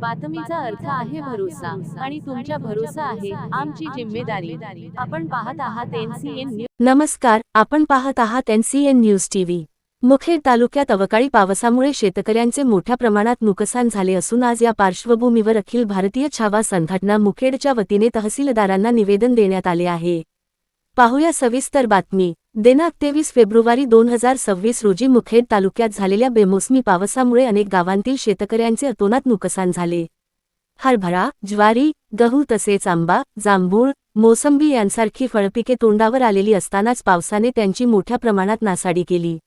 बातमीचा अर्थ आहे भरोसा आणि तुमच्या भरोसा आहे आमची जिम्मेदारी। आपण पाहत आहात NCN न्यूज। नमस्कार, आपण पाहत आहात NCN न्यूज टीव्ही। मुखेड तालुक्यात अवकाळी पावसामुळे शेतकऱ्यांचे मोठ्या प्रमाणात नुकसान झाले असून आज या पार्श्वभूमीवर अखिल भारतीय छावा संघटना मुखेडच्या वतीने तहसीलदारांना निवेदन देण्यात आले आहे। पाहूया सविस्तर बातमी। दिनांक 23 फेब्रुवारी 2026 रोजी मुखेड तालुक्यात झालेल्या बेमोसमी पावसामुळे अनेक गावांतील शेतकऱ्यांचे अतोनात नुकसान झाले। हरभरा, ज्वारी, गहू तसेच आंबा, जांभूळ, मोसंबी यांसारखी फळपिके तोंडावर आलेली असतानाच पावसाने त्यांची मोठ्या प्रमाणात नासाडी केली।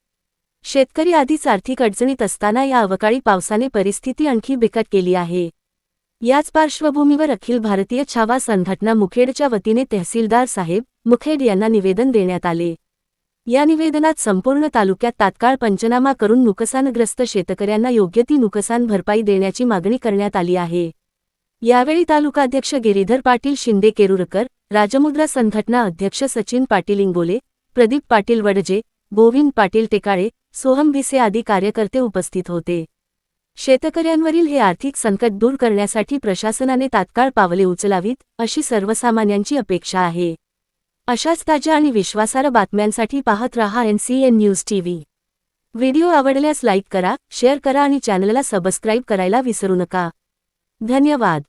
शेतकरी आधीच आर्थिक अडचणीत असताना या अवकाळी पावसाने परिस्थिती आणखी बिकट केली आहे। याच पार्श्वभूमीवर अखिल भारतीय छावा संघटना मुखेडच्या वतीने तहसीलदार साहेब मुखेड यांना निवेदन देण्यात आले। या निवेदनात संपूर्ण तालुक्यात तात्काळ पंचनामा करून नुकसानग्रस्त शेतकऱ्यांना योग्य ती नुकसान भरपाई देण्याची मागणी करण्यात आली आहे। यावेळी तालुकाध्यक्ष गिरीधर पाटील शिंदे केरुरकर, राजमुद्रा संघटना अध्यक्ष सचिन पाटील इंगोले, प्रदीप पाटील वडजे, गोविंद पाटील टेकाळे, सोहम भिसे आदी कार्यकर्ते उपस्थित होते। शेतकऱ्यांवरील हे आर्थिक संकट दूर करण्यासाठी प्रशासनाने तात्काळ पावले उचलावीत अशी सर्वसामान्यांची अपेक्षा आहे। अशाच ताज्या आणि विश्वासार्ह बातम्यांसाठी पाहत रहा NCN न्यूज टीव्ही। व्हिडिओ आवडल्यास लाईक करा, शेअर करा आणि चॅनलला सबस्क्राईब करायला विसरू नका। धन्यवाद।